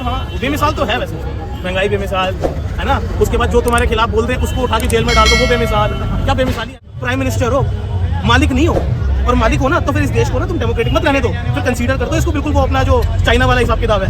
हाँ बेमिसाल तो है वैसे, महंगाई बेमिसाल है ना। उसके बाद जो तुम्हारे खिलाफ बोल रहे हैं उसको उठा के जेल में डाल दो, वो बेमिसाल। क्या बेमिसाली है? प्राइम मिनिस्टर हो, मालिक नहीं हो, और मालिक हो ना तो फिर इस देश को ना तुम डेमोक्रेटिक मत रहने दो, फिर कंसीडर कर दो इसको बिल्कुल वो अपना जो चाइना वाला हिसाब किताब है,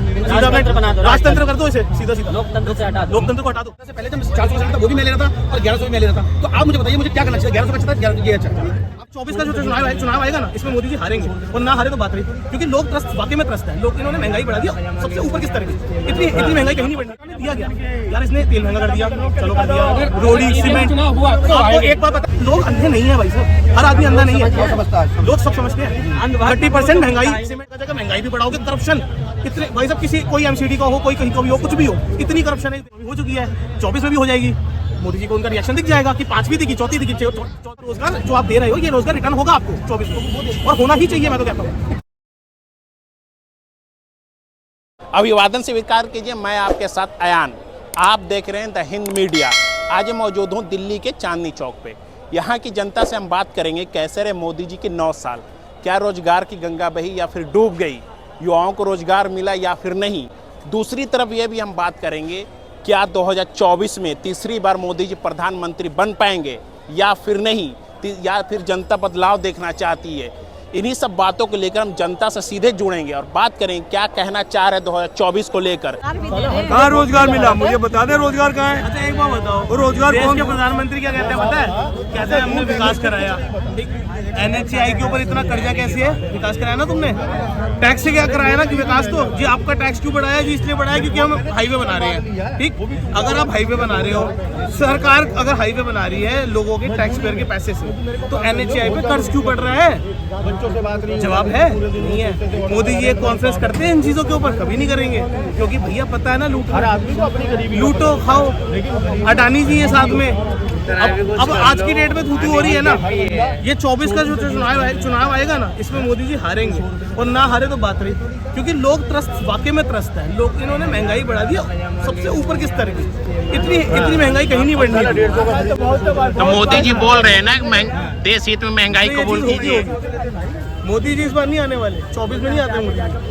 राजतंत्र कर दो इसे, सीधा सीधा लोकतंत्र से हटा दो, लोकतंत्र को हटा दो। पहले जब 400 था वो भी मैं ले रहा था और 1100 भी मैं ले रहा था, तो आप मुझे बताइए मुझे क्या करना चाहिए? 1100 अच्छा था, 1100 ये अच्छा। अब 24 का जो चुनाव आएगा ना, इसमें मोदी जी हारेंगे, और ना हारे तो बात रही, क्योंकि लोग त्रस्त, वाकई में त्रस्त है। लोग इन्होंने महंगाई बढ़ा दिया सबसे ऊपर किस तरह की, इतनी महंगाई कहीं नहीं बढ़नी दिया गया यार। इसने तेल महंगा कर दिया, चलो कर दिया, रोडी सीमेंट। आपको एक बात पता, लोग अंधे नहीं है भाई साहब, हर आदमी अंधा नहीं है, लोग सब समझते हैं। 30% महंगाई, सीमेंट का जगह महंगाई भी बढ़ाओगे, करप्शन कितने भाई साहब, किसी कोई एमसीडी का हो, कोई कहीं का भी हो, कुछ भी हो, इतनी करप्शन है हो चुकी है। 24 में भी हो जाएगी। मोदी जी को उनका रिएक्शन दिख जाएगा कि 5वीं दिखी, 4थी दिखी, रोजगार जो आप दे रहे हो ये रोजगार रिटर्न होगा आपको 24 को, और होना ही चाहिए, मैं तो कहता हूँ। अभिवादन स्वीकार कीजिए, मैं आपके साथ अयान, आप देख रहे हैं द हिंद मीडिया। आज मौजूद हूँ दिल्ली के चांदनी चौक पे। यहाँ की जनता से हम बात करेंगे कैसे रहे मोदी जी के 9 साल, क्या रोजगार की गंगा बही या फिर डूब गई, युवाओं को रोजगार मिला या फिर नहीं। दूसरी तरफ ये भी हम बात करेंगे क्या 2024 में तीसरी बार मोदी जी प्रधानमंत्री बन पाएंगे या फिर नहीं, या फिर जनता बदलाव देखना चाहती है। इन्हीं सब बातों को लेकर हम जनता से सीधे जुड़ेंगे और बात करेंगे क्या कहना चाह रहे 2024 को लेकर। कहाँ रोजगार मिला मुझे बता दे, रोजगार कहाँ है? अच्छा एक बात बताओ, रोजगार देश कौन? के प्रधानमंत्री क्या कहते हैं पता है? कहते हैं हमने विकास कराया। NHAI के ऊपर इतना कर्जा कैसे है? विकास कराया ना तुमने, टैक्स से क्या कराया ना कि विकास। तो जी आपका टैक्स क्यों बढ़ाया जी? इसलिए बढ़ाया क्योंकि हम हाईवे बना रहे हैं। ठीक, अगर आप हाईवे बना रहे हो, सरकार अगर हाईवे बना रही है लोगों के टैक्स पेयर के पैसे से, तो NHAI पे कर्ज क्यों बढ़ रहा है? जवाब है नहीं है। मोदी जी एक कॉन्फ्रेंस करते हैं इन चीजों के ऊपर? कभी नहीं करेंगे, क्योंकि भैया पता है ना लूटो, हर आदमी को अपनी गरीबी लूटो खाओ। अडानी जी है साथ में। अब आज की डेट में थूथू हो रही है ना, ये 24 का जो चुनाव आएगा ना, इसमें मोदी जी हारेंगे, और ना हारे तो बात रही, क्योंकि लोग त्रस्त, वाकई में त्रस्त है। लोग इन्होंने महंगाई बढ़ा दिया सबसे ऊपर किस तरह की, इतनी महंगाई कहीं नहीं बढ़नी। तो मोदी जी बोल रहे हैं ना देश हित में महंगाई कबूल कीजिए। मोदी जी इस बार नहीं आने वाले, 24 में नहीं आते मोदी जी।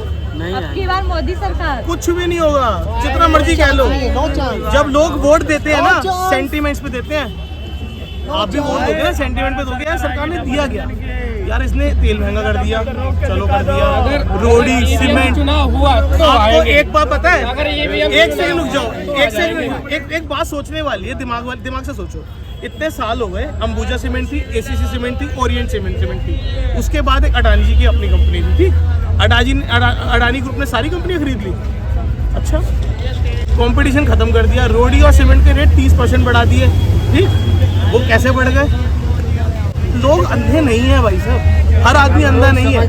अब की बार मोदी सरकार कुछ भी नहीं होगा, जितना मर्जी कह लो। जब लोग वोट देते हैं ना, सेंटीमेंट्स पे देते हैं। आप भी वोट दोगे, सेंटीमेंट पे दोगे। यार सरकार ने दिया गया यार, इसने तेल महंगा कर दिया, चलो कर दिया, रोडी सीमेंट हुआ। आपको एक बात पता है, एक सेकंड रुक जाओ, एक बात सोचने वाली है, दिमाग से सोचो। इतने साल हो गए, अंबुजा सीमेंट थी, ACC सीमेंट थी, ओरिएंट सीमेंट थी, उसके बाद एक अडानी जी की अपनी कंपनी थी। ठीक, अडानी ग्रुप ने सारी कंपनियां खरीद ली। अच्छा, कंपटीशन खत्म कर दिया, रोडी और सीमेंट के रेट 30% बढ़ा दिए। ठीक, वो कैसे बढ़ गए? लोग अंधे नहीं है भाई साहब, हर आदमी अंधा नहीं है,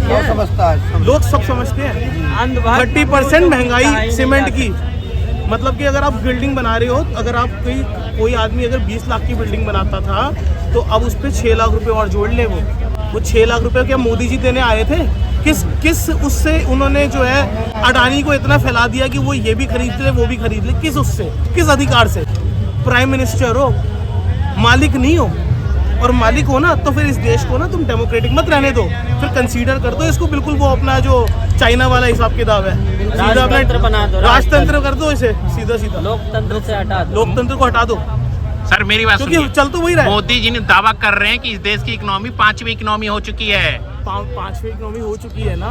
लोग सब समझते हैं। 30% महंगाई सीमेंट की, मतलब कि अगर आप बिल्डिंग बना रहे हो, अगर आप कोई आदमी अगर 20 लाख की बिल्डिंग बनाता था, तो अब उस पर 6 लाख रुपए और जोड़ ले। वो 6 लाख रुपए क्या मोदी जी देने आए थे? किस उससे उन्होंने जो है अडानी को इतना फैला दिया कि वो ये भी खरीद ले वो भी खरीद ले? किस उससे, किस अधिकार से? प्राइम मिनिस्टर हो, मालिक नहीं हो, और मालिक हो ना तो फिर इस देश को ना तुम डेमोक्रेटिक मत रहने दो, फिर कंसीडर कर दो इसको बिल्कुल वो अपना जो चाइना वाला हिसाब किताब है, राजतंत्र बना दो, राजतंत्र कर दो इसे, सीधा सीधा लोकतंत्र से हटा दो, लोकतंत्र को हटा दो। सर मेरी बात सुनिए, चल तो वही रहा है। मोदी जी ने दावा कर रहे हैं कि इस देश की इकोनॉमी 5वीं इकोनॉमी हो चुकी है। 5वीं इकोनॉमी हो चुकी है ना,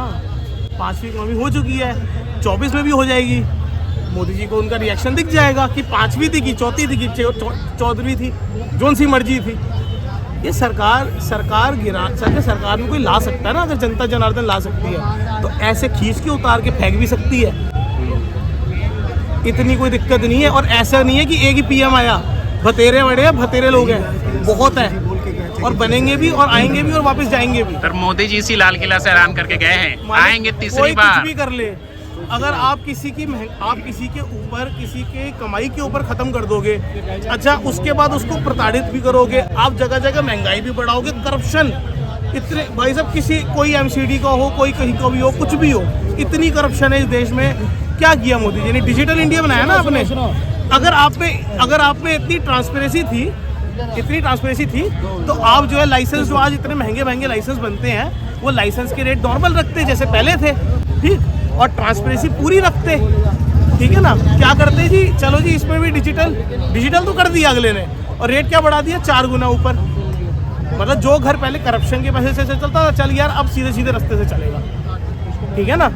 5वीं इकोनॉमी हो चुकी है, 24 में भी हो जाएगी। मोदी जी को उनका रिएक्शन दिख जाएगा कि 5वीं थी, 4थी थी, 14वीं थी, जोन सी मर्जी थी। ये सरकार में कोई ला सकता है ना, अगर जनता जनार्दन ला सकती है तो ऐसे खींच के उतार के फेंक भी सकती है, इतनी कोई दिक्कत नहीं है। और ऐसा नहीं है कि एक ही PM आया, भतेरे बड़े हैं, भतेरे लोग हैं, बहुत है, और बनेंगे भी और आएंगे भी और वापस जाएंगे भी। सर मोदी जी इसी लाल किला से ऐलान करके गए हैं आएंगे तीसरी बार। कुछ भी कर ले, अगर आप किसी के ऊपर, किसी के कमाई के ऊपर खत्म कर दोगे, अच्छा उसके बाद उसको प्रताड़ित भी करोगे, आप जगह जगह महंगाई भी बढ़ाओगे, करप्शन इतने भाई साहब, कोई MCD का हो, कोई कहीं का भी हो, कुछ भी हो, इतनी करप्शन है इस देश में। क्या किया मोदी जी ने? डिजिटल इंडिया बनाया ना आपने। अगर आप में इतनी ट्रांसपेरेंसी थी तो आप जो है लाइसेंस, जो आज इतने महंगे लाइसेंस बनते हैं, वो लाइसेंस के रेट नॉर्मल रखते जैसे पहले थे। ठीक, और ट्रांसपेरेंसी पूरी रखते, ठीक है ना। क्या करते जी, चलो जी इसमें भी डिजिटल तो कर दिया अगले ने, और रेट क्या बढ़ा दिया 4 गुना ऊपर। मतलब जो घर पहले करप्शन के पैसे से चलता था, चल यार अब सीधे सीधे रास्ते से चलेगा। ठीक है ना।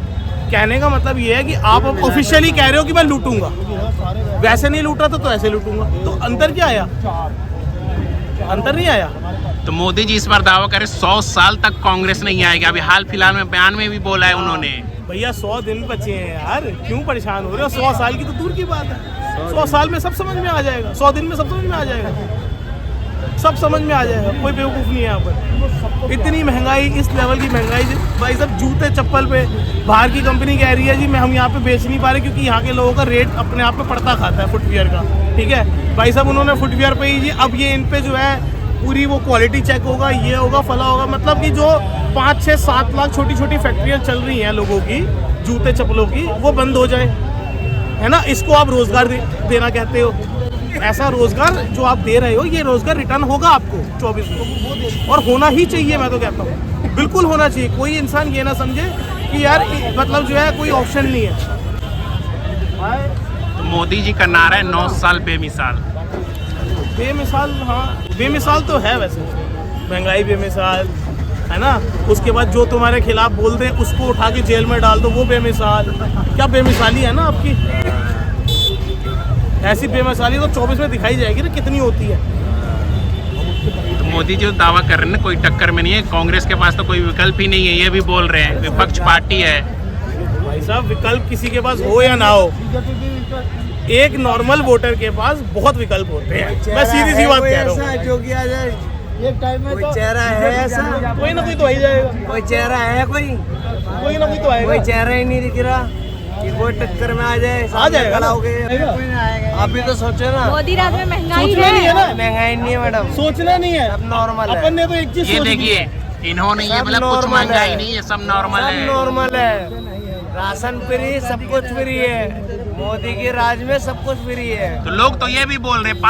कहने का मतलब ये है कि आप अब ऑफिशियली कह रहे हो कि मैं लूटूंगा, वैसे नहीं लूट रहा था तो ऐसे लूटूंगा। तो अंतर क्या आया? अंतर नहीं आया। तो मोदी जी इस बार दावा करें 100 साल तक कांग्रेस नहीं आएगी। अभी हाल फिलहाल में बयान में भी बोला है उन्होंने। भैया 100 दिन बचे हैं यार, क्यों परेशान हो रहे हो? 100 साल की तो दूर की बात है। 100 साल में सब समझ में आ जाएगा, 100 दिन में सब समझ में आ जाएगा, सब समझ में आ जाएगा। कोई बेवकूफ़ नहीं है यहाँ पर। इतनी महंगाई, इस लेवल की महंगाई भाई साहब, जूते चप्पल पे बाहर की कंपनी कह रही है जी मैं हम यहाँ पे बेच नहीं पा रहे क्योंकि यहाँ के लोगों का रेट अपने आप पे पड़ता खाता है फुटवियर का। ठीक है भाई साहब, उन्होंने फुटवियर पे ही जी अब ये इन पे जो है पूरी वो क्वालिटी चेक होगा, ये होगा, फला होगा। मतलब कि जो 5, 6, 7 लाख छोटी छोटी फैक्ट्रियाँ चल रही हैं लोगों की जूते चप्पलों की, वो बंद हो जाए, है ना। इसको आप रोजगार देना कहते हो। ऐसा रोजगार जो आप दे रहे हो, ये रोजगार रिटर्न होगा आपको 24 में, और होना ही चाहिए। मैं तो कहता हूँ बिल्कुल होना चाहिए। कोई इंसान ये ना समझे कि यार मतलब जो है कोई ऑप्शन नहीं है। तो मोदी जी का नारा है 9 साल बेमिसाल। बेमिसाल, हाँ बेमिसाल तो है वैसे, महंगाई बेमिसाल है ना। उसके बाद जो तुम्हारे खिलाफ बोल दे उसको उठा के जेल में डाल दो, वो बेमिसाल। क्या बेमिसाली है ना आपकी, ऐसी बेमिसाली तो 24 में दिखाई जाएगी ना कितनी होती है। तो मोदी जी दावा कर रहे हैं ना कोई टक्कर में नहीं है, कांग्रेस के पास तो कोई विकल्प ही नहीं है, ये भी बोल रहे हैं। विपक्ष पार्टी है भाई साहब, विकल्प किसी के पास हो या ना हो, एक नॉर्मल वोटर के पास बहुत विकल्प होते हैं। मैं सीधी सी बात कह रहा हूँ। जो किया जाए एक टाइम में कोई चेहरा है ऐसा, कोई ना कोई तो आ ही जाएगा, कोई चेहरा है, कोई ना कोई तो आएगा। कोई चेहरा ही नहीं दिख रहा कि कोई टक्कर में आ जाए, आ जाएगा खड़ा हो गए। आप भी तो सोचो ना, मोदी राज में महंगाई सोचना नहीं है है ना, महंगाई नहीं है मैडम, सोचना नहीं है, सब नॉर्मल है। अपन ने तो एक चीज ये सोच ली देखिए है। इन्होंने ये सब बोला कुछ नॉर्मल महंगाई है। नहीं है, सब नॉर्मल सब है। नॉर्मल है, राशन फ्री, सब कुछ फ्री है। मोदी के राज में सब कुछ फ्री है। तो लोग तो ये भी बोल रहे हैं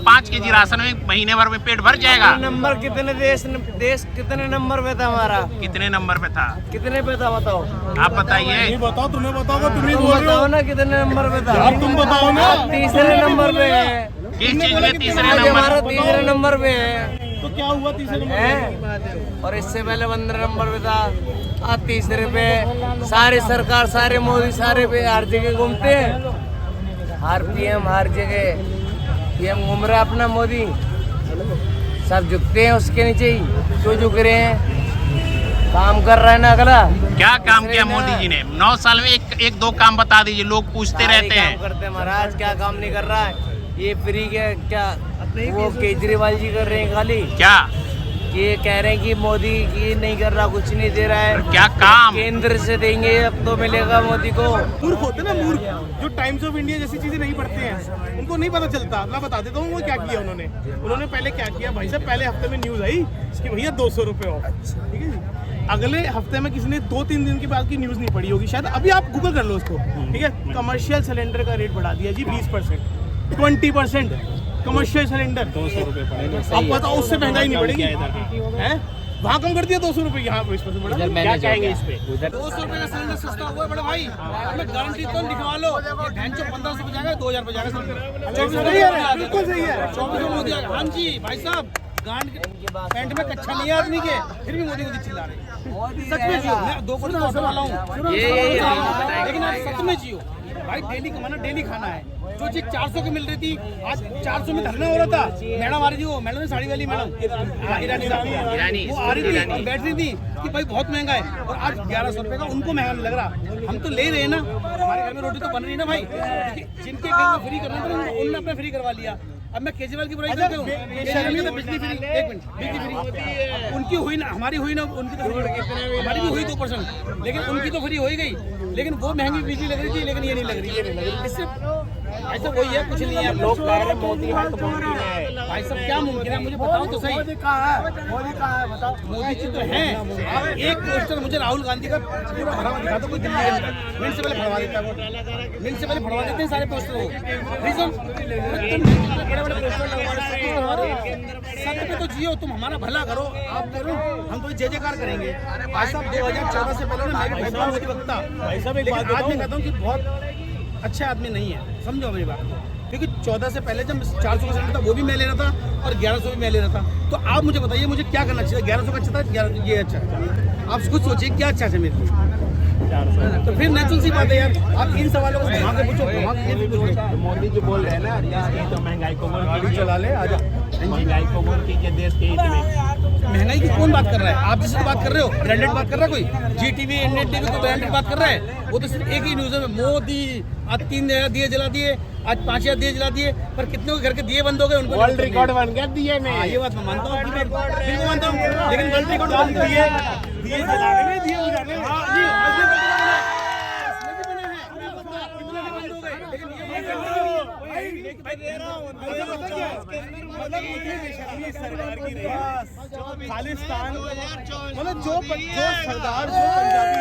5 केजी राशन में महीने भर में पेट भर जाएगा। नंबर कितने देश कितने नंबर पे था हमारा, कितने नंबर पे था कितने पे था बताओ, आप बताइए। नहीं बताओ, तुम्हें बताओगे, तुम ही तुम बोल रहे बताओ हो ना कितने नंबर पे था। अब तुम बताओ ना। आप तीसरे नंबर पे है, किस चीज में तीसरे आज नंबर? हमारा तीसरे नंबर पे है, तो क्या हुआ तीसरे नंबर है? और इससे पहले 15 नंबर पे था, आज तीसरे पे। सारे सरकार, सारे मोदी, सारे पे हर जगह घूमते हैं, हर पीएम हर जगह पीएम घूम रहा है अपना मोदी। सब झुकते हैं उसके नीचे ही, क्यों झुक रहे हैं? काम कर रहा है ना अगला। क्या काम किया मोदी जी ने 9 साल में? एक दो काम बता दीजिए, लोग पूछते सारे रहते काम हैं। करते हैं महाराज, क्या काम नहीं कर रहा है? ये फ्री क्या वो केजरीवाल जी कर रहे हैं खाली। क्या ये कह रहे हैं कि मोदी की नहीं कर रहा, कुछ नहीं दे रहा है। क्या काम? केंद्र से देंगे अब तो मिलेगा मोदी को। मूर्ख होते ना, मूर्ख जो टाइम्स ऑफ इंडिया जैसी चीजें नहीं पढ़ते हैं, उनको नहीं पता चलता। मैं बता देता हूँ वो क्या किया उन्होंने पहले क्या किया भाई साहब। पहले हफ्ते में न्यूज आई कि भैया 200 रुपये ऑफ, ठीक है जी। अगले हफ्ते में किसी ने 2-3 दिन के बाद की न्यूज नहीं पड़ी होगी शायद, अभी आप गूगल कर लो उसको, ठीक है। कमर्शियल सिलेंडर का रेट बढ़ा दिया जी 20%, 20% कमर्शियल सिलेंडर 200 रुपये पड़ेगा। अब बताओ उससे महंगाई नहीं बढ़ेगी हैं? वहाँ कम कर दिया 200 रुपये, यहाँ 20% बढ़ा। क्या कहेंगे इस पे? 200 रुपये का सिलेंडर सस्ता हुआ है बड़े भाई, हमें गारंटी तो लिखवा लो। ये भैंस 1500 पे जाएगा, 2000 पे जाएगा सिलेंडर। 24 सही है, बिल्कुल सही है। 24 मोदी आ गया। हाँ जी भाई साहब, गांड पैंट में कच्चा नहीं है आदमी के, फिर भी मोदी चिल्ला रहे। सच में जियो, मैं 2 करोड़ का ऑटो वाला हूँ, लेकिन आप सच में जियो भाई। डेली कमाना, डेली खाना है। जो चीज 400 की मिल रही थी, आज 400 में धरना हो रहा था। मैडम आ रही थी, वो मैडम ने साड़ी वाली मैडम ईरानी, वो आ रही थी और बैठ रही थी कि भाई बहुत महंगा है, और आज 1100 रुपये का उनको महंगा नहीं लग रहा। हम तो ले रहे हैं ना, हमारे घर में रोटी तो बन रही है ना भाई। जिनके घर में फ्री करना था उन्होंने अपना फ्री करवा लिया। अब मैं केजरीवाल की बुराई करता हूँ, केजरीवाल तो बिजली फ्री, 1 मिनट, बिजली फ्री उनकी हुई ना, हमारी हुई ना, उनकी तो हमारी भी हुई 2%, लेकिन उनकी तो फ्री हो ही गई। लेकिन वो महंगी बिजली लग रही थी, लेकिन ये नहीं लग रही। इससे ऐसा वही है, कुछ नहीं है। लोग कह रहे हैं मोदी है तो मोदी है। भाई सब क्या मुमकिन है, मुझे बताओ तो सही। मोदी कहाँ है बताओ। मोदी जी तो हैं। एक पोस्टर मुझे राहुल गांधी का पूरा भरा हुआ दिखा दो कोई दिल्ली के अंदर, मिनट से पहले फड़वा देता है वो, मिनट से पहले फड़वा देते हैं सारे पोस्टर को। रीजन बड़े पोस्टर सत्य पे तो जियो, तुम हमारा भला करो, आप करो, हम तो जय जयकार करेंगे। भाई साहब 2014 से पहले ना मैं भी मोदी वक्ता, भाई साहब एक बात आज मैं कहता हूँ कि बहुत अच्छा आदमी नहीं है, समझो मेरी बात को। क्योंकि 14 से पहले जब 400 का सिलेंडर था वो भी मैं ले रहा था और 1100 भी मैं ले रहा था। तो आप मुझे बताइए मुझे क्या करना चाहिए? 1100 का अच्छा था, 11 ये अच्छा है। आप खुद सोचिए क्या अच्छा है मेरे लिए। तो फिर नेचुरल सी बात है यार, आप इन सवालों को घुमा के पूछो, घुमा के पूछो। मोदी जी बोल रहे हैं ना देश की तो महंगाई को बोल गाड़ी चला ले, आजा। महंगाई को बोल कीजिए देश के हित में। महंगाई की कौन बात कर रहा है? आप जिससे बात कर रहे हो ब्रांडेड बात कर रहा है कोई? जी टीवी, इंडियन टीवी को ब्रांडेड बात कर रहा है? वो तो सिर्फ एक ही न्यूज़ है, मोदी आज 3 दिए जला दिए, आज 5000 दिए जला दिए, पर कितने के घर के दिए बंद हो गए उनको वर्ल्ड रिकॉर्ड बन गया दिए में। हाँ, ये बात मैं मानता हूँ, बिल्कुल मानता हूँ, लेकिन वर्ल्ड रिकॉर्ड बंद दिए जलाने में, दिए बुझाने में। हाँ, जी, इसमें भी बना है, कितने के बंद हो गए, लेकिन ये खालिस्तान मतलब जो सरदार जो पंजाबी